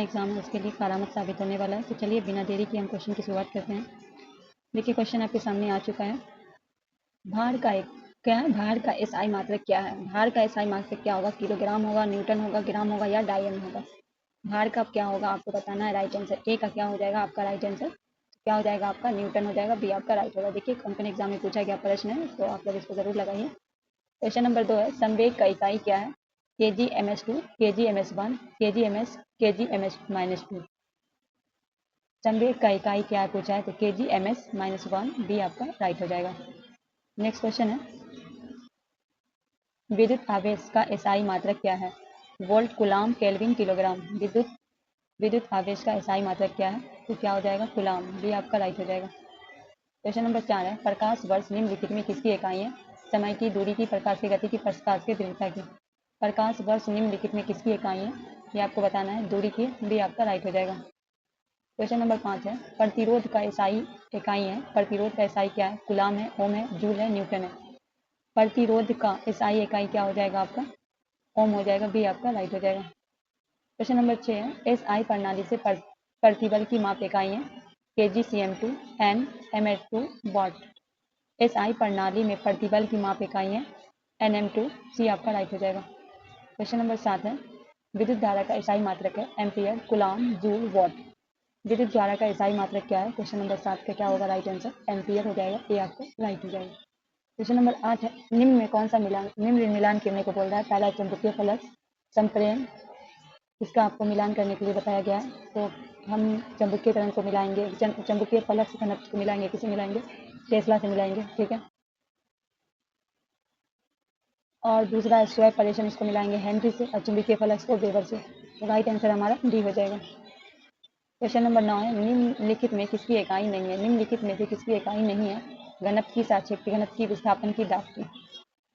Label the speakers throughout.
Speaker 1: Exam है उसके लिए करामत साबित होने वाला है। तो चलिए बिना देरी के हम क्वेश्चन की शुरुआत करते हैं। देखिए क्वेश्चन आपके सामने आ चुका है। भार का एसआई मात्रक क्या है? भार का एसआई मात्रक क्या होगा? किलोग्राम होगा, न्यूटन होगा, ग्राम होगा या डायन होगा? भार का क्या होगा आपको बताना है। राइट आंसर ए का क्या हो जाएगा आपका राइट आंसर? क्या हो जाएगा आपका? न्यूटन हो जाएगा। बी आपका राइट होगा। देखिए कंपनी एग्जाम में पूछा गया प्रश्न है, तो आप लोग इसको जरूर लगाइए। क्वेश्चन नंबर 2 है, संवेग का इकाई क्या है? kg/m², kg/m², kg/ms, kg/m−2। संवेग का इकाई क्या है पूछा है, तो kg/m−1। बी आपका राइट हो जाएगा। नेक्स्ट क्वेश्चन है, विद्युत आवेश का एसआई मात्रक क्या है? Volt, coulomb, kelvin, kilogram. विद्युत आवेश का एसआई मात्रक क्या है? तो क्या हो जाएगा? कूलाम। बी आपका राइट हो जाएगा। क्वेश्चन नंबर 4 है, प्रकाश वर्ष निम्नलिखित में किसकी इकाई है? समय की, दूरी की, प्रकाश की गति की, प्रकाश की तीव्रता की। प्रकाश वर्ष निम्नलिखित में किसकी इकाई है? ये आपको बताना है, दूरी की। बी आपका राइट हो जाएगा। क्वेश्चन नंबर 5 है, प्रतिरोध का एसआई इकाई है। प्रतिरोध का एसआई क्या है? कूलाम है, ओम है, जूल है, न्यूटन है। प्रतिरोध का एसआई इकाई क्या हो जाएगा आपका? ओम हो जाएगा। बी आपका राइट हो जाएगा। क्वेश्चन नंबर 6 है, एसआई प्रणाली से प्रतिबल की माप इकाई है। kg/cm², n, m/2, वाट। एसआई प्रणाली में प्रतिबल की माप इकाई है nm²। सी आपका राइट हो जाएगा। क्वेश्चन नंबर 7 है, विद्युत धारा का एसआई मात्रक है एम्पियर, कूलाम, जूल, वाट। विद्युत धारा का एसआई मात्रक क्या है? क्वेश्चन नंबर 7 का क्या होगा राइट आंसर? एम्पियर हो जाएगा। ए आपका राइट हो जाएगा। क्वेश्चन नंबर 8 है, निम्न में कौन सा मिलान, निम्न मिलान करने को बोल रहा है। पहला चुंबकीय फलक, संप्रेरण, इसका आपको मिलान करने के लिए बताया गया है। तो हम चुंबकीय तरंग को मिलाएंगे, चुंबकीय फलक से घनत्व को मिलाएंगे। किसे मिलाएंगे? टेस्ला से मिलाएंगे, ठीक है। और दूसरा स्वैप परेशन, इसको मिलाएंगे हेनरी से, और चुंबकीय फलक को वेबर से। तो राइट आंसर हमारा डी हो जाएगा। क्वेश्चन नंबर 9 है, निम्नलिखित में किसकी इकाई नहीं है? निम्नलिखित में से किसकी इकाई नहीं है? घनत्व की, सापेक्ष घनत्व की, विस्थापन की, दाब की।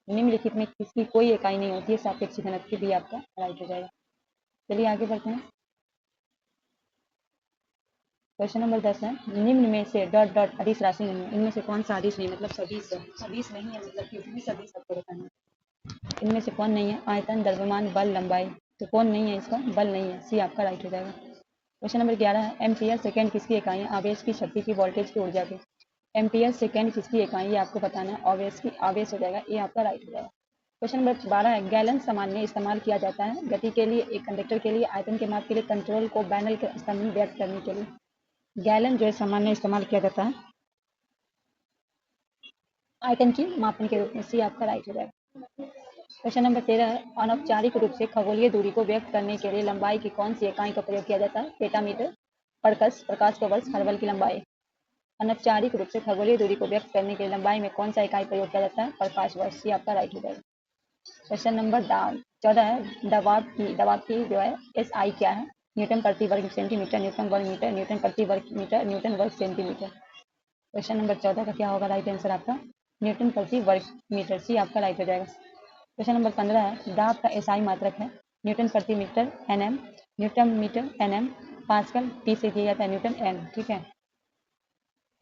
Speaker 1: निम्नलिखित में किसकी कोई इकाई नहीं होती है सापेक्ष घनत्व की। भी आपका राइट हो जाएगा। चलिए आगे बढ़ते हैं। क्वेश्चन नंबर 10 है, निम्न में से डॉट डॉट अदिश राशि नहीं है। इनमें से कौन सा अदिश नहीं, मतलब सदिश है। सदिश नहीं है मतलब किसी भी सदिश आपको बताना है। इनमें से कौन नहीं है? आयतन, द्रव्यमान, बल, लंबाई। तो कौन नहीं है इसका? बल नहीं है। सी आपका राइट हो जाएगा। क्वेश्चन नंबर 11 है, एम्पियर सेकेंड किसकी इकाई है? आवेश की, शक्ति की, वोल्टेज की, ऊर्जा की। एम्पियर सेकेंड किसकी इकाई? ये आपको बताना है। आवेश की, आवेश हो जाएगा। ये आपका राइट हो जाएगा। क्वेश्चन नंबर 12 है, गैलन सामान्य इस्तेमाल किया जाता है गति के लिए, एक कंडक्टर के लिए, आयतन के माप के लिए, कंट्रोल को बैनल के स्तर में व्यक्त करने के लिए। गैलन जो है सामान्य इस्तेमाल किया जाता है आयतन की मापन के रूप में। सी आपका राइट हो जाएगा। क्वेश्चन नंबर 13 है, अनौपचारिक रूप से खगोलीय दूरी को व्यक्त करने के लिए लंबाई की कौन सी इकाई का प्रयोग किया जाता है? पेटामीटर, परकस, प्रकाश का वर्ष, हर्बल की लंबाई। अनौपचारिक रूप से खगोलीय दूरी को व्यक्त करने के लिए लंबाई में कौन सा इकाई प्रयोग किया जाता है? प्रकाश वर्ष। सी आपका राइट हो जाएगा। क्वेश्चन नंबर 14 है, दबाव की जो है एस आई क्या है? न्यूटन प्रति वर्ग सेंटीमीटर, न्यूटन वर्ग मीटर, न्यूटन प्रति वर्ग मीटर, न्यूटन वर्ग सेंटीमीटर। क्वेश्चन नंबर 14 का क्या होगा राइट आंसर आपका? न्यूटन प्रति वर्ग मीटर। सी आपका राइट हो जाएगा। क्वेश्चन नंबर 15 है, दाब का एसआई मात्रक है न्यूटन प्रति metre, NM, newton metre, NM, pascal, P से दिया जाता है न्यूटन, एन, ठीक है।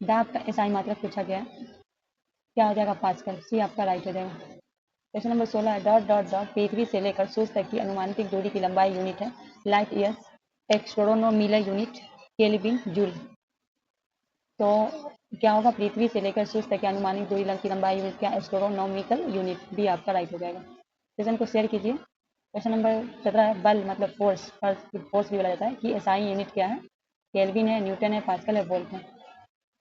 Speaker 1: दाब का एसआई मात्रक पूछा गया है, क्या हो जाएगा? पास्कल। सी आपका राइट हो जाएगा। क्वेश्चन नंबर 16 है, डॉट डॉट डॉट पृथ्वी से लेकर सूर्य तक की अनुमानित दूरी की लंबाई यूनिट है। Light years, astronomical unit, kelvin, joule. तो क्या होगा? पृथ्वी से लेकर सूर्य तक की अनुमानित दूरी की लंबाई यूनिट क्या? Astronomical unit. भी आपका राइट हो जाएगा। सेशन को शेयर कीजिए। क्वेश्चन नंबर 17 है, बल मतलब फोर्स, फोर्स भी बोला जाता है कि एसआई यूनिट क्या है? केल्विन है, न्यूटन है, पास्कल है, वोल्ट है।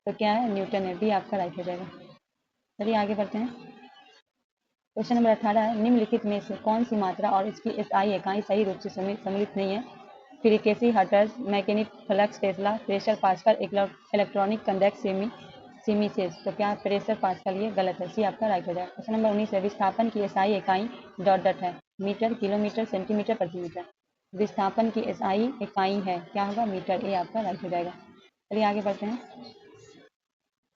Speaker 1: तो क्या है? न्यूटन है। भी आपका राइट हो जाएगा। चलिए आगे बढ़ते हैं। क्वेश्चन नंबर 18 है, निम्नलिखित में से कौन सी मात्रा और इसकी एसआई इकाई सही रूप से सम्मिलित नहीं है? Frequency, hertz, mechanic, flux, tesla, pressure, pascal, electronic, conduct, siemens. तो क्या प्रेशर, पास्कल? ये गलत है। सी आपका राइट हो जाएगा। क्वेश्चन नंबर 19 है, विस्थापन की एसआई इकाई डॉट डॉट है। मीटर, किलोमीटर, सेंटीमीटर, प्रति मीटर। विस्थापन की एसआई इकाई है, क्या होगा? मीटर। ये आपका राइट हो जाएगा। चलिए आगे बढ़ते हैं।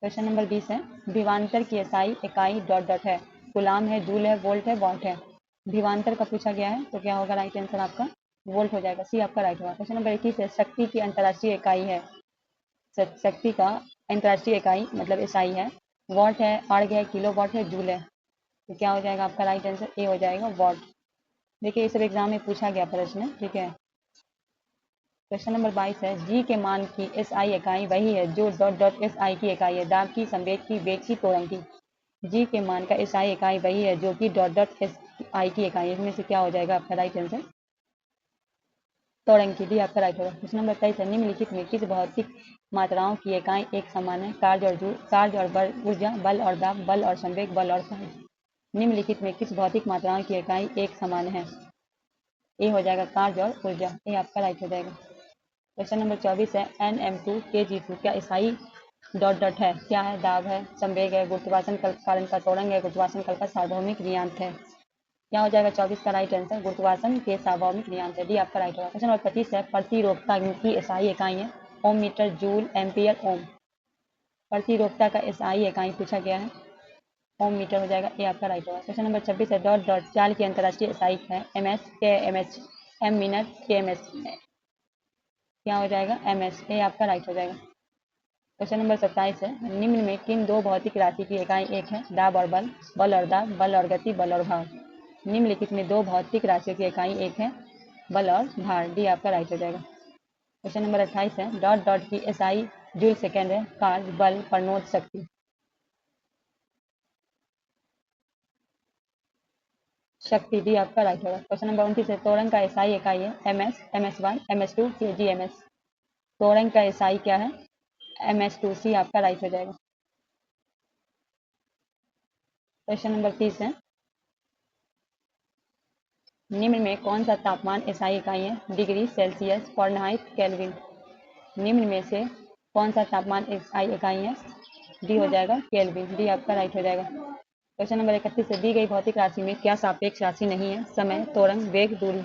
Speaker 1: क्वेश्चन नंबर 20 है, विभवांतर की एसआई इकाई डॉट डॉट है। कूलाम है, जूल है, वोल्ट है, वाट है। विभवांतर का पूछा गया है, तो क्या होगा राइट आंसर आपका? वोल्ट हो जाएगा। सी आपका राइट होगा। क्वेश्चन नंबर 21 है, शक्ति की अंतर्राष्ट्रीय इकाई है। शक्ति का अंतर्राष्ट्रीय इकाई मतलब एसआई है। वाट है, अर्ग है, किलो वाट है, जूल है। तो क्या हो जाएगा आपका राइट आंसर? ए हो जाएगा, वाट। देखिए ये सब एग्जाम में पूछा गया प्रश्न है, ठीक है। क्वेश्चन नंबर 22 है जी के मान की एसआई इकाई वही है जो डॉट डॉट एसआई की इकाई है। दाब की, संवेग की, वेग की, त्वरण की। जी के मान का एसआई इकाई वही है जो कि डॉट डॉट एस आई की इकाई है। इसमें से क्या हो जाएगा आपका राइट आंसर? त्वरण की। डी आपका राइट होगा। क्वेश्चन नंबर 23 है निम्नलिखित में किस भौतिक मात्राओं की इकाई एक समान है? कार्य और बल, ऊर्जा, बल और दाब, बल और संवेग, बल और फार्स। निम्नलिखित में किस भौतिक मात्राओं की इकाई एक समान है? ए हो जाएगा कार्य और ऊर्जा। ए आपका राइट हो जाएगा। क्वेश्चन नंबर 24 है NM2 Kg2 क्या ईसाई डॉट डॉट है? क्या है? दाब है, संवेग है, गुरुत्वाकर्षण कल कारण का त्वरण है, गुरुत्वाकर्षण कल का सार्वभौमिक नियतांक है। क्या हो जाएगा 24 का राइट आंसर? गुरुत्वाकर्षण के सार्वभौमिक नियतांक है। डी आपका राइट होगा। क्वेश्चन नंबर 25 है प्रतिरोधकता की एसआई इकाई है ओम, मीटर, जूल, एम्पियर, ओम। प्रतिरोधकता का एसआई इकाई पूछा गया है, ओम मीटर हो जाएगा। ए आपका राइट होगा। क्वेश्चन नंबर 26 है डॉट डॉट चाल की अंतर्राष्ट्रीय एसआई है MS, KMH, M minute, KMS। क्या हो जाएगा? MS। ए आपका राइट हो जाएगा। क्वेश्चन नंबर 27 है निम्न में किन दो भौतिक राशि की इकाई एक है? दाब और बल, बल और दाब, बल और गति, बल और भार। निम्नलिखित में दो भौतिक राशियों की इकाई एक है बल और भार। डी आपका राइट हो जाएगा। क्वेश्चन नंबर 28 है डॉट डॉट की एसआई जूल सेकेंड है कार्य, बल, प्रणोद, शक्ति। शक्ति। डी आपका राइट होगा। क्वेश्चन नंबर 29 है त्वरण का एसआई इकाई है MS, MS1, MS2, KG, MS। त्वरण का एसआई क्या है? MS2। सी आपका राइट हो जाएगा। क्वेश्चन नंबर 30 है निम्न में कौन सा तापमान एसआई इकाई है? Degree, Celsius, Fahrenheit, kelvin. निम्न में से कौन सा तापमान एसआई इकाई है? डी हो जाएगा केल्विन। डी आपका राइट हो जाएगा। क्वेश्चन नंबर 31 से दी गई भौतिक राशि में क्या सापेक्ष राशि नहीं है? समय, त्वरण, वेग, दूरी।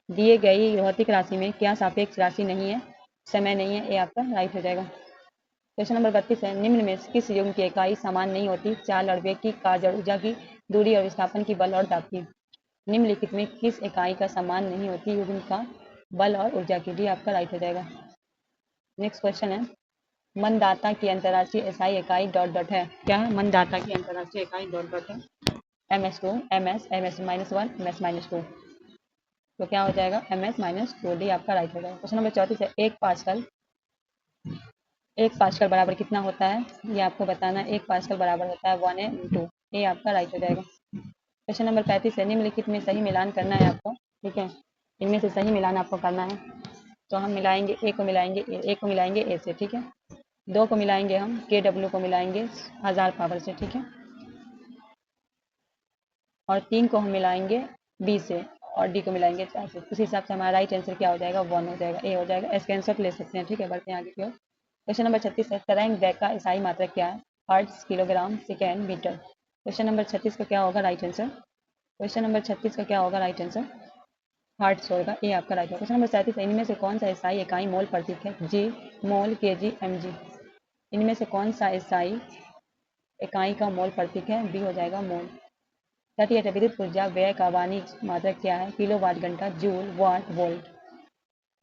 Speaker 1: दिए गई भौतिक राशि में क्या सापेक्ष राशि नहीं है? समय नहीं है। ये आपका राइट हो जाएगा। क्वेश्चन नंबर 32 है निम्न में किस युग्म की इकाई समान नहीं होती? चाल और वेग की, कार्य और ऊर्जा की, दूरी और विस्थापन की, बल और दाब की। निम्नलिखित में किस इकाई का समान नहीं होती युग्म का? बल और ऊर्जा की। डी आपका राइट हो जाएगा। नेक्स्ट क्वेश्चन है मनदाता की अंतर्राष्ट्रीय एसआई इकाई डॉट डॉट है। क्या है? मनदाता की अंतर्राष्ट्रीय इकाई डॉट डॉट है MS2, MS, MS-1, MS-2। तो क्या हो जाएगा? MS-2। डी आपका राइट हो जाएगा। क्वेश्चन नंबर 34 है एक पास्कल बराबर कितना होता है? ये आपको बताना है। एक पास्कल बराबर होता है 1/2। ये आपका राइट हो जाएगा। क्वेश्चन नंबर 35 है निम्नलिखित में सही मिलान करना है आपको, ठीक है। इनमें से सही मिलान आपको करना है। तो हम मिलाएंगे ए को मिलाएंगे ए से, ठीक है। 2 को मिलाएंगे हम KW को मिलाएंगे 1000 पावर से, ठीक है। और 3 को हम मिलाएंगे B से और D को मिलाएंगे 4 से। उस हिसाब से हमारा राइट आंसर क्या हो जाएगा? 1 हो जाएगा। ए हो जाएगा। इसका आंसर ले सकते हैं, ठीक है। बढ़ते हैं आगे की ओर। क्वेश्चन नंबर 36 है तरंग वेग का एसआई मात्रक क्या है? Hertz, kilogram, second, metre. Question number 36 का क्या होगा राइट आंसर? क्वेश्चन नंबर 36 का क्या होगा राइट आंसर? हर्ट्ज होगा। ये आपका राइट होगा। क्वेश्चन नंबर 37 इनमें से कौन सा एसआई इकाई मोल प्रतीक है? जी, मोल, KG, MG। इनमें से कौन सा एसआई इकाई का मोल प्रतीक है? बी हो जाएगा मोल। 38 विद्युत ऊर्जा व्यय का वाणिज्यिक मात्रक क्या है? किलोवाट घंटा, जूल, वाट, वोल्ट।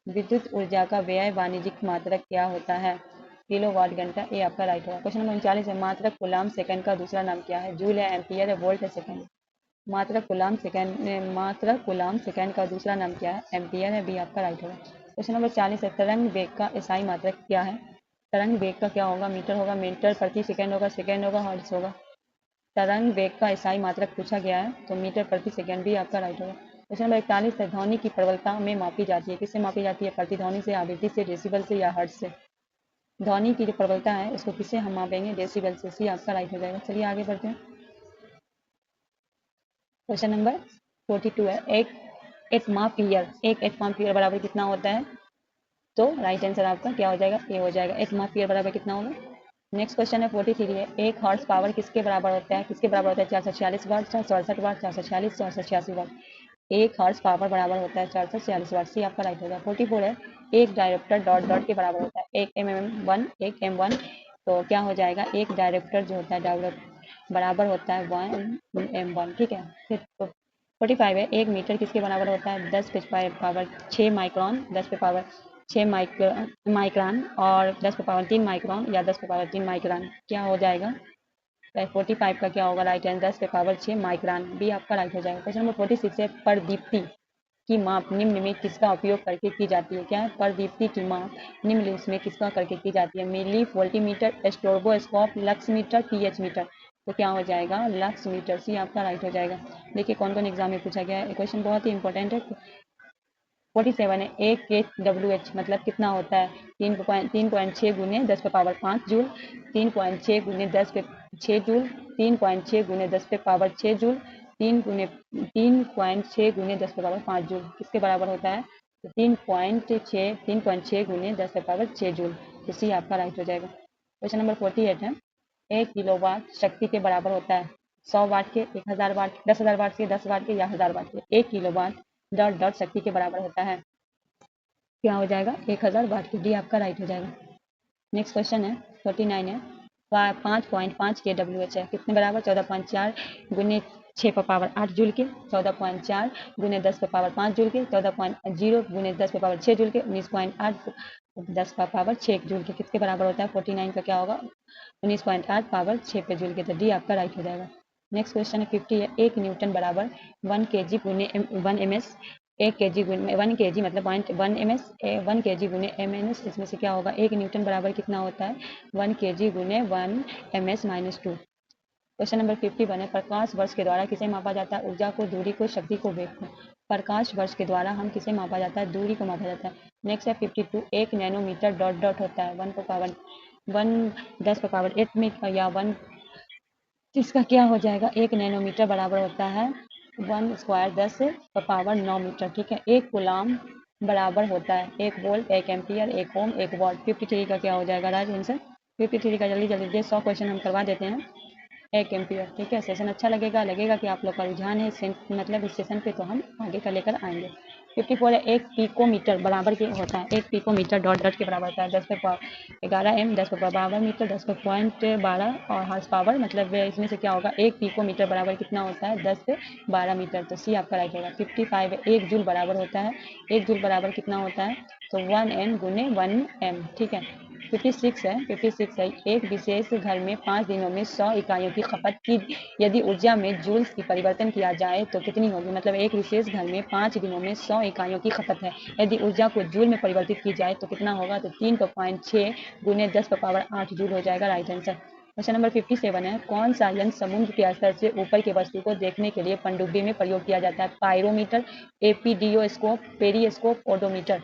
Speaker 1: विद्युत ऊर्जा का व्यय वाणिज्यिक मात्रक क्या होता है? किलोवाट घंटा। ये आपका राइट होगा। क्वेश्चन नंबर 39 है मात्रक कूलाम सेकंड का दूसरा नाम क्या है? जूल है, एम्पियर है, वोल्ट है, सेकंड। मात्रक कूलाम सेकंड का दूसरा नाम क्या है? एम्पियर है। बी आपका राइट होगा। क्वेश्चन नंबर 40 है तरंग वेग का एसआई मात्रक क्या है? तरंग वेग का क्या होगा? मीटर होगा, मीटर प्रति सेकंड होगा, सेकंड होगा, हर्ट्ज होगा। तरंग वेग का एसआई मात्रक पूछा गया है तो मीटर प्रति सेकंड। भी आपका राइट होगा। क्वेश्चन नंबर 41 है ध्वनि की प्रबलता में मापी जाती है? किससे मापी जाती है? प्रतिध्वनि से, आवृत्ति से, डेसिबल से या हर्ट्ज से? ध्वनि की जो प्रबलता है उसको किससे हम मापेंगे? डेसिबल से। सी आपका राइट हो जाएगा। चलिए आगे बढ़ते हैं। क्वेश्चन नंबर 42 है एक एटमॉस्फेयर बराबर कितना होता है? तो राइट आंसर आपका क्या हो जाएगा? ए हो जाएगा। एटमॉस्फेयर बराबर कितना होगा? नेक्स्ट क्वेश्चन है 43 है एक हॉर्स पावर किसके बराबर होता है? 446 वाट, 468 वाट, 446, 486 वाट। एक हॉर्स पावर बराबर होता है 446 वाट। सी आपका राइट होगा। 44 है एक डायरेक्टर डॉट डॉट के बराबर होता है? एक MM1, एक M1। तो क्या हो जाएगा? एक डायरेक्टर जो होता है डायरेक्ट बराबर होता है 1M1, ठीक है। फिर 45 है एक मीटर किसके बराबर होता है? 10 पे पावर 6 माइक्रॉन, 10 पे पावर 6 माइक्रोन और 10 पे पावर 3 माइक्रोन या 10 पे पावर 3 माइक्रोन। क्या हो जाएगा? 45 का क्या होगा राइट आंसर? 10 पे पावर 6 माइक्रोन। बी आपका राइट हो जाएगा। क्वेश्चन नंबर 46 है परदीप्ति की माप निम्न में किसका उपयोग करके की जाती है? क्या है? परदीप्ति की माप निम्न में किसका करके की जाती है? Millivoltmeter, stroboscope, lux meter, pH meter. तो क्या हो जाएगा? लक्स मीटर, सी आपका राइट हो जाएगा। देखिए कौन कौन एग्जाम में पूछा गया है, क्वेश्चन बहुत ही इंपॉर्टेंट है। 47 है, 1 kWh मतलब कितना होता है? 3.6 गुने 10 पे पावर 5 जूल, 3.6 गुने 10 पे 6 जूल, 3.6 गुने 10 पे पावर 6 जूल, 3.6 गुने 10 पे पावर 5 जूल किसके बराबर होता है? तो 3.6 गुने 10 पे पावर 6 जूल। तो सी आपका राइट हो जाएगा। क्वेश्चन नंबर 48 है, 1 किलोवाट शक्ति के बराबर होता है 100 वाट के, 1000 वाट, 10,000 वाट के, 10 वाट के या 1000 वाट के। 1 किलोवाट डॉट डॉट शक्ति के बराबर होता है, क्या हो जाएगा? 1000 वाट के। डी आपका राइट हो जाएगा। नेक्स्ट क्वेश्चन है 49 है, 5.5 kWh है कितने बराबर? 14.4 गुने 6 पर पावर 8 जूल के, 14.4 गुने 10 पर पावर 5 जूल के, 14.0 गुने 10 पर पावर 6 जूल के, 19.8 10 पर पावर 6 जूल के किसके बराबर होता है? 49 का क्या होगा? 19.8 पावर 6 पे जूल के। तो डी आपका राइट हो जाएगा। नेक्स्ट क्वेश्चन है 50 है, 1 न्यूटन बराबर 1 kg गुने 1 ms, 1 kg गुने 1 kg मतलब 1 ms, 1 kg गुने mns, इसमें से क्या होगा? 1 न्यूटन बराबर कितना होता है? 1 kg गुने 1 ms माइनस 2। क्वेश्चन नंबर 51 है, प्रकाश वर्ष के द्वारा किसे मापा जाता है? ऊर्जा को, दूरी को, शक्ति को, वेग को। प्रकाश वर्ष के द्वारा हम किसे मापा जाता है? दूरी को मापा जाता है। नेक्स्ट है 52, 1 नैनोमीटर डॉट डॉट होता है 1 पावर 10 पर पावर 8 मीटर या 1, इसका क्या हो जाएगा? 1 नैनोमीटर बराबर होता है 1 स्क्वायर 10 पर पावर 9 मीटर। ठीक है, 1 कूलाम बराबर होता है 1 वोल्ट, 1 एम्पियर, 1 ओम, 1 वॉट। 53 का क्या हो जाएगा राइट आंसर? 53 का जल्दी जल्दी 100 क्वेश्चन हम करवा देते हैं। 1 एम्पियर। ठीक है, सेशन अच्छा लगेगा कि आप लोग का रुझान है मतलब इस सेशन पे, तो हम आगे का लेकर आएंगे। 54 है, 1 पिकोमीटर बराबर के होता है 1 पिकोमीटर डॉट डॉट के बराबर होता है 10 पे 11 m, 10 पे पावर मीटर, 10 पे पॉइंट 12 और हॉर्स पावर। मतलब इसमें से क्या होगा? 1 पिकोमीटर बराबर कितना होता है? 10 पे 12 मीटर। तो सी आपका राइट होगा। 55 है, 1 जूल बराबर होता है 1 जूल बराबर कितना होता है? तो 1 n गुने 1 m। ठीक है। 56 है, एक विशेष घर में 5 दिनों में 100 इकाइयों की खपत की यदि ऊर्जा में जूल्स की परिवर्तन किया जाए तो कितनी होगी? मतलब एक विशेष घर में 5 दिनों में 100 इकाइयों की खपत है, यदि ऊर्जा को जूल में परिवर्तित की जाए तो कितना होगा? तो 3.6 गुने 10 पर पावर 8 जूल हो जाएगा राइट आंसर। क्वेश्चन नंबर 57 है, कौन सा यंत्र समुद्र के स्तर से ऊपर की वस्तु को देखने के लिए पनडुब्बी में प्रयोग किया जाता है? Pyrometer, epidiascope, periscope, odometer.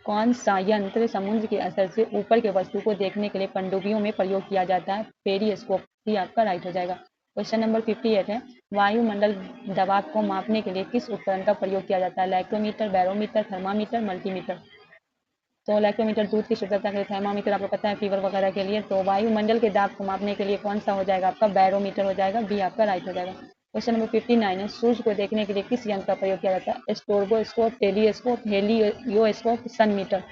Speaker 1: कौन सा यंत्र समुद्र के स्तर से ऊपर के वस्तु को देखने के लिए पनडुब्बियों में प्रयोग किया जाता है? पेरिस्कोप। ही आपका राइट हो जाएगा। क्वेश्चन नंबर 58 है, वायुमंडल दबाव को मापने के लिए किस उपकरण का प्रयोग किया जाता है? Lactometer, barometer, thermometer, multimeter. तो लैक्टोमीटर दूध की शुद्धता के लिए, थर्मामीटर आपको पता है फीवर वगैरह के लिए। तो वायुमंडल के दाब को मापने के लिए कौन सा हो जाएगा? आपका बैरोमीटर हो जाएगा। बी आपका राइट हो जाएगा। क्वेश्चन नंबर 59 है, सूर्य को देखने के लिए किस यंत्र का प्रयोग किया जाता है? स्ट्रोबोस्कोप, टेलीस्कोप, हेलियोस्कोप, सन मीटर।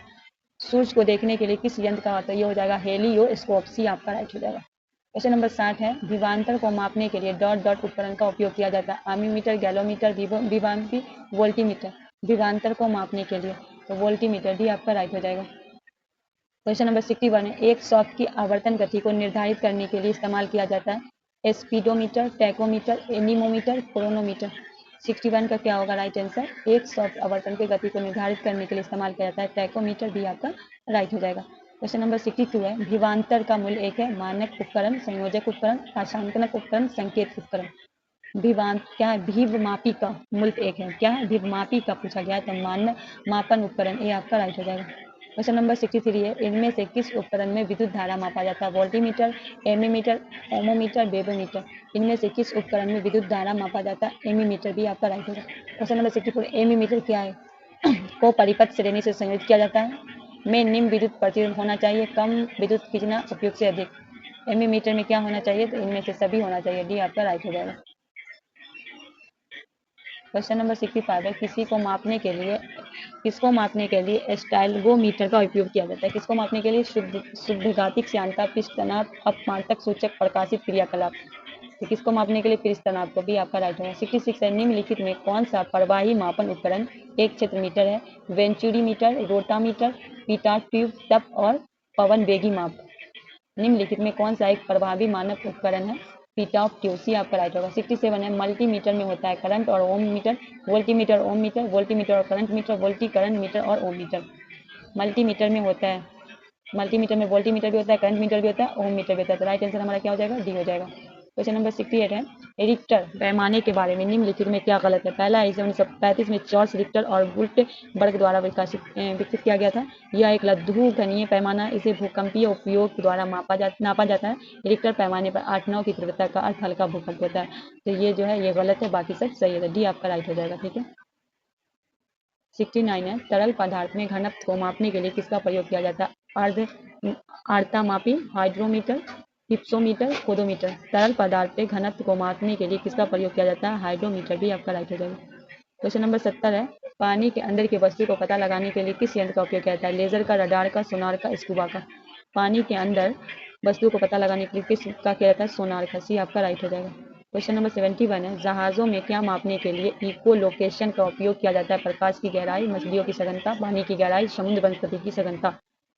Speaker 1: सूर्य को देखने के लिए किस यंत्र का होता है? ये हो जाएगा हेलियोस्कोप। सी आपका राइट हो जाएगा। क्वेश्चन नंबर 60 है, विभवांतर को मापने के लिए डॉट डॉट उपकरण का उपयोग किया जाता है? आमीमीटर, गैलोमीटर, विभवांती, वोल्टीमीटर। विभवांतर को मापने के लिए तो वोल्टीमीटर। डी आपका राइट हो जाएगा। क्वेश्चन नंबर 61 है, एक सॉफ्ट की आवर्तन गति को निर्धारित करने के लिए इस्तेमाल किया जाता है? Speedometer, tachometer, anemometer, chronometer. 61 का क्या होगा राइट आंसर? एक सॉफ्ट आवर्तन की गति को निर्धारित करने के लिए इस्तेमाल किया जाता है टैकोमीटर। भी आपका राइट हो जाएगा। क्वेश्चन नंबर 62 है, विभवांतर का मूल्य एक है? मानक उपकरण, संयोजक उपकरण, पाशांकनक उपकरण, संकेत उपकरण। विभवांत क्या है? भीवमापी का मूल्य एक है। क्या है? भीवमापी का पूछा गया है, तो मापन उपकरण। ये आपका राइट हो जाएगा। क्वेश्चन नंबर 63 है, इनमें से किस उपकरण में विद्युत धारा मापा जाता है? वोल्टीमीटर, एमीमीटर, ओमोमीटर, बेबोमीटर। इनमें से किस उपकरण में विद्युत धारा मापा जाता है? एमीमीटर। भी आपका राइट होगा। क्वेश्चन नंबर 64, एमीमीटर क्या है? को परिपथ श्रेणी से संयोजित किया जाता है? में निम्न विद्युत प्रतिरोध होना चाहिए, कम विद्युत खींचना, उपयोग से अधिक। एमीमीटर में क्या होना चाहिए? तो इनमें से सभी होना चाहिए। डी आपका राइट हो जाएगा। क्वेश्चन नंबर 65 है, किसको मापने के लिए स्टाइलगोमीटर का उपयोग किया जाता है? किसको मापने के लिए? शुद्धघातिक श्यानता, पृष्ठ तनाव, अपमार्तक सूचक, प्रकाशित क्रियाकलाप। तो किसको मापने के लिए? पृष्ठ तनाव को। भी आपका राइट होगा। 66 है, निम्नलिखित में कौन सा प्रवाही मापन उपकरण एक क्षेत्र मीटर है? वेंचुरी मीटर, रोटामीटर, पीटा ट्यूब, तप और पवन वेगी माप। निम्नलिखित में कौन सा एक प्रभावी मानक उपकरण है? फीट ऑफ ट्यूब, सी आपका राइट होगा। 67 है मल्टीमीटर में होता है करंट और ओम मीटर, वोल्टीमीटर ओम मीटर, वोल्टीमीटर और current meter, VoLTE current meter और ओम मीटर। मल्टीमीटर में होता है, मल्टीमीटर में वोल्टीमीटर भी होता है, करंट मीटर भी होता है, ओम मीटर भी होता है। तो राइट आंसर हमारा क्या हो जाएगा, डी हो जाएगा। क्वेश्चन नंबर 68 है रिक्टर पैमाने के बारे में निम्नलिखित में क्या गलत है। पहला है 1935 में जॉर्ज रिक्टर और गुटेनबर्ग द्वारा विकसित किया गया था। यह एक लघु घनीय पैमाना, इसे भूकंपीय उपयोग द्वारा नापा जाता है। रिक्टर पैमाने पर 8-9 की तीव्रता का अर्थ हल्का भूकंप होता है। तो ये जो है ये गलत है, बाकी सब सही है। डी आपका राइट हो जाएगा। ठीक है। 69 है तरल पदार्थ में घनत्व को मापने के लिए किसका प्रयोग किया जाता है। आर्द्रता मापी, हाइड्रोमीटर, हिप्सोमीटर, पोडोमीटर। तरल पदार्थ के घनत्व को मापने के लिए किसका प्रयोग किया जाता है, हाइड्रोमीटर। भी आपका राइट हो जाएगा। क्वेश्चन नंबर 70 है पानी के अंदर की वस्तु को पता लगाने के लिए किस यंत्र का उपयोग किया जाता है। लेजर का, रडार का, सोनार का, स्कूबा का। पानी के अंदर वस्तु को पता लगाने के लिए किसका किया जाता है, सोनार का। सी आपका राइट हो जाएगा। क्वेश्चन नंबर 71 है जहाजों में क्या मापने के लिए इको लोकेशन का उपयोग किया जाता है। प्रकाश की गहराई, मछलियों की सघनता, पानी की गहराई, समुद्र वनस्पति की सघनता।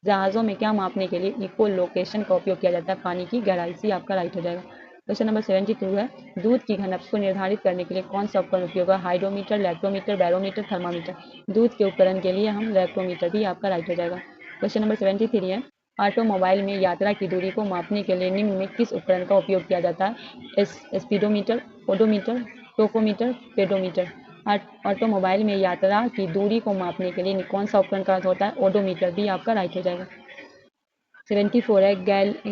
Speaker 1: जहाजों में क्या मापने के लिए इको लोकेशन का उपयोग किया जाता है, पानी की गहराई। सी आपका राइट हो जाएगा। क्वेश्चन नंबर 72 है दूध की घनत्व को निर्धारित करने के लिए कौन सा उपकरण उपयोग है। Hydrometer, lactometer, barometer, thermometer. दूध के उपकरण के लिए हम लैक्टोमीटर। भी आपका राइट हो जाएगा। क्वेश्चन नंबर 73 है ऑटोमोबाइल में यात्रा की दूरी को मापने के लिए निम्न में किस उपकरण का उपयोग किया जाता है। Speedometer, odometer, tachometer, pedometer. Automobile में यात्रा की दूरी को मापने के लिए कौन सा उपकरण का होता है, ओडोमीटर। भी आपका राइट हो जाएगा। 74 है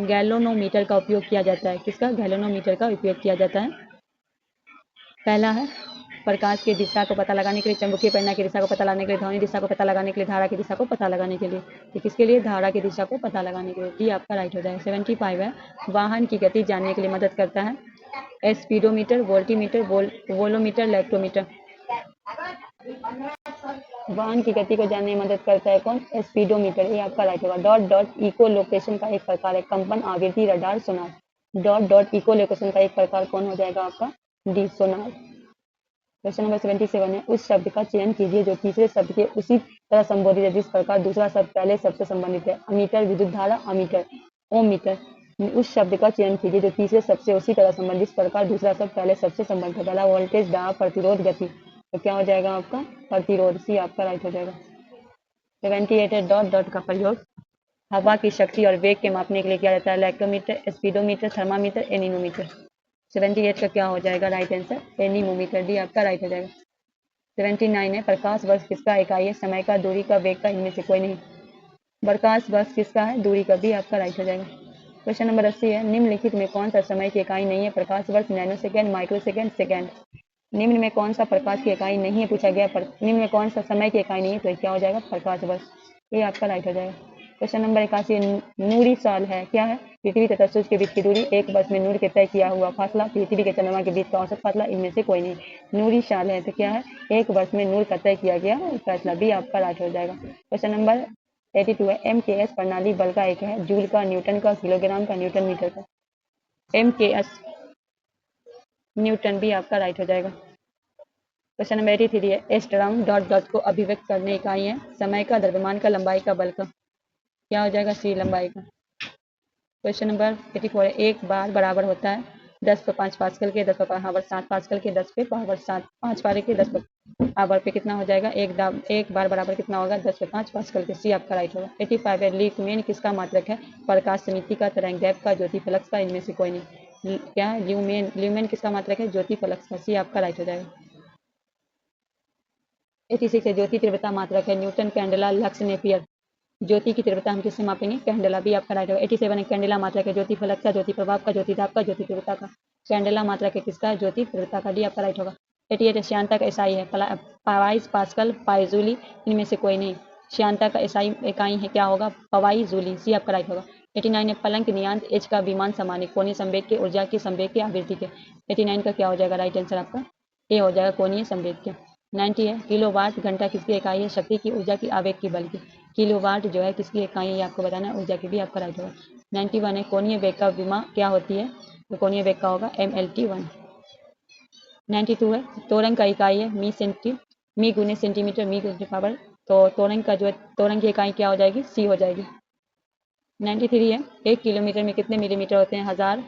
Speaker 1: गैलोनोमीटर का उपयोग किया जाता है। किसका, गैलोनोमीटर का उपयोग किया जाता है। पहला है प्रकाश की दिशा को पता लगाने के लिए, चुंबकीय प्रेरणा की दिशा को पता लगाने के लिए, ध्वनि दिशा को पता लगाने के लिए, धारा की दिशा को पता लगाने के लिए। तो किसके लिए, धारा की दिशा को पता लगाने के लिए। डी आपका राइट हो जाएगा। 75 है वाहन की गति जानने के लिए मदद करता है। Speedometer, voltmeter, volumeter, lactometer. वाहन की गति को जानने में मदद करता है कौन, स्पीडोमीटर। ये आपका राइट होगा। डॉट डॉट इको लोकेशन का एक प्रकार है कंपन, आवृत्ति, रडार, सोनार। डॉट डॉट इको लोकेशन का एक प्रकार कौन हो जाएगा आपका, डी, सोनार। क्वेश्चन नंबर 77 है उस शब्द का चयन कीजिए जो तीसरे शब्द के उसी तरह संबोधित है जिस प्रकार दूसरा शब्द पहले शब्द से संबंधित है। अमीटर, विद्युत धारा, अमीटर, ओम मीटर। उस शब्द का चयन कीजिए जो तीसरे शब्द से उसी तरह संबंधित इस प्रकार दूसरा शब्द पहले शब्द से संबंधित है। पहला वोल्टेज, दाब, प्रतिरोध, गति। तो क्या हो जाएगा आपका, प्रतिरोध। सी आपका राइट हो जाएगा। 78 है डॉट डॉट का प्रयोग हवा की शक्ति और वेग के मापने के लिए किया जाता है। Lactometer, speedometer, thermometer, anemometer. 78 का क्या हो जाएगा राइट आंसर, एनीमोमीटर। डी आपका राइट हो जाएगा। 79 है प्रकाश वर्ष किसका इकाई है। समय का, दूरी का, वेग का, इनमें से कोई नहीं। प्रकाश वर्ष किसका है, दूरी का। भी आपका राइट हो जाएगा। क्वेश्चन नंबर 80 है निम्नलिखित में कौन सा समय की इकाई नहीं है। प्रकाश वर्ष, nano second, micro second, second. निम्न में कौन सा प्रकाश की इकाई नहीं है पूछा गया। निम्न में कौन सा समय की इकाई नहीं है, तो क्या हो जाएगा, प्रकाश वर्ष। ये आपका राइट हो जाएगा। क्वेश्चन नंबर 81 नूरी साल है, क्या है। पृथ्वी तथा सूर्य के बीच की दूरी, एक वर्ष में नूर के तय किया हुआ फासला, पृथ्वी के चंद्रमा के बीच का औसत फासला, इनमें से कोई नहीं। नूरी साल है तो क्या है, एक वर्ष में नूर का तय किया गया फैसला। भी आपका राइट हो जाएगा। क्वेश्चन नंबर 82 है MKS प्रणाली बल का एक है। जूल का, न्यूटन का, किलोग्राम का, न्यूटन मीटर का। MKS Newton. भी आपका राइट हो जाएगा। क्वेश्चन नंबर 83 है एस्ट्रॉन डॉट डॉट को अभिव्यक्त करने इकाई है। समय का, द्रव्यमान का, लंबाई का, बल का। क्या हो जाएगा, सी, लंबाई का। क्वेश्चन नंबर 84 है एक बार बराबर होता है 10 पे 5 पास्कल के, 10 पे पावर 7 पास्कल के, 10 पे पावर 7 5 पारे के, 10 पे पावर पे कितना हो जाएगा, एक बार बराबर कितना होगा, 10 पे 5 पास्कल के। सी आपका राइट होगा। 85 है ल्यूमेन किसका मात्रक है। प्रकाश समिति का, तरंगदैर्घ्य का, ज्योति फ्लक्स का, इनमें से कोई नहीं। क्या है, ल्यूमेन किसका मात्रक है, ज्योति फ्लक्स का। सी आपका राइट हो जाएगा। 86 है ज्योति तीव्रता मात्रक है। Newton, candela, lux, neper. ज्योति की तीव्रता हम किससे मापेंगे, कैंडेला। भी आपका राइट होगा। 87 है कैंडेला मात्रक है। ज्योति फलक का, ज्योति प्रभाव का, ज्योति दाब का, ज्योति तीव्रता का। कैंडेला मात्रक है किसका, ज्योति तीव्रता का। डी आपका राइट होगा। 88 है श्यानता एसआई है। पावाइज, पास्कल, पाइजूली, इनमें से कोई नहीं। श्यानता का एसआई इकाई है, क्या होगा, पवाई जूली। सी आपका राइट होगा। 89 है पलंक नियांत एच का विमान समानी कोणीय संवेग के, ऊर्जा की, संवेग के, आवृत्ति के। 89 का क्या हो जाएगा राइट आंसर आपका, ए हो जाएगा, कोणीय संवेग के। 90 है किलोवाट घंटा किसकी इकाई है, शक्ति की, ऊर्जा की, आवेग की, बल की। किलोवाट जो है किसकी इकाई है, आपको बताना है, ऊर्जा की। भी आपका राइट होगा। 91 है कोणीय वेग का विमा क्या होती है, तो कोणीय वेग का होगा MLT1। 92 है तोरंग का इकाई है मी गुने सेंटीमीटर, मी गुने पावर। तो तोरंग का जो है, तोरंग की इकाई क्या हो जाएगी, सी हो जाएगी। 93 है 1 किलोमीटर में कितने मिलीमीटर होते हैं, 1000।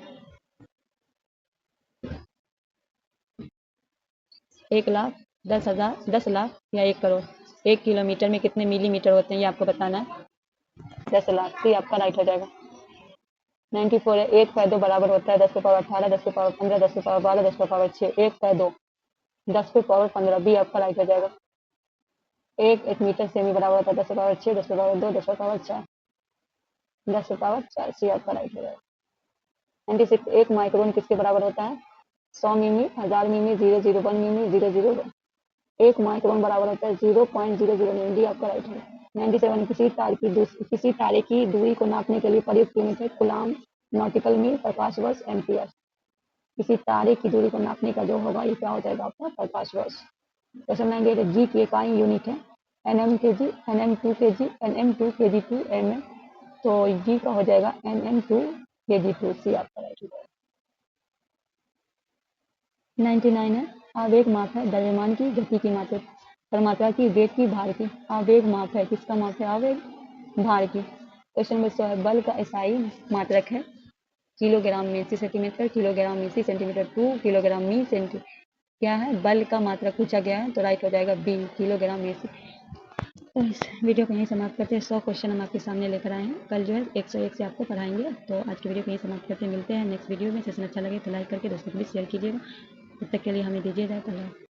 Speaker 1: 1,00,000, 10,000, 10 लाख या 1 करोड़। 1 किलोमीटर में कितने मिलीमीटर होते हैं ये आपको बताना है। 10 लाख, सी आपका राइट हो जाएगा। 94 है। 1/2 बराबर होता है 10 की पावर 18, 10 की पावर 15, 10 की पावर 12, 10 की पावर 6। 1/2 10 की पावर 15, बी आपका राइट हो जाएगा। 1 मीटर सेमी बराबर होता है 10 की पावर 6, 10 की पावर 2, 10 की पावर 4, 10 की पावर 4, सी आपका राइट हो जाएगा। 96 1 माइक्रोन किसके बराबर होता है? 100 मिमी, 1000 मिमी, 001 मिमी, 001। 1 माइक्रोन बराबर होता है 0.00 मिमी, डी आपका राइट है। 97 किसी तारे की दूरी को नापने के लिए प्रयुक्त यूनिट है कूलाम, नॉटिकल मील, प्रकाश वर्ष, एम्पियर। किसी तारे की दूरी को नापने का जो होगा ये क्या हो जाएगा आपका? प्रकाश वर्ष। क्वेश्चन 98 जी की इकाई यूनिट है nm kg, nm2 kg, nm2 kg2 mm, तो जी का हो जाएगा nm2 kg2, सी आपका राइट हो जाएगा। 99 है आवेग माप है द्रव्यमान की गति की मात्रा की, वेग की, भार की। आवेग माप है, किसका माप है? आवेग, भार की। क्वेश्चन नंबर 100 है बल का एसआई मात्रक है किलोग्राम में सी सेंटीमीटर, किलोग्राम में सी सेंटीमीटर, 2 किलोग्राम में सेंटी। क्या है? बल का मात्रक पूछा गया है, तो राइट हो जाएगा बी, किलोग्राम में सी। तो इस वीडियो को यहीं समाप्त करते हैं। 100 क्वेश्चन हम आपके सामने लेकर आए हैं। कल जो है 101 से आपको पढ़ाएंगे। तो आज की वीडियो को यहीं समाप्त करते हैं। मिलते हैं नेक्स्ट वीडियो में। सेशन अच्छा लगे तो लाइक करके दोस्तों को भी शेयर कीजिएगा। तब तक के लिए हमें दीजिए इजाज़त।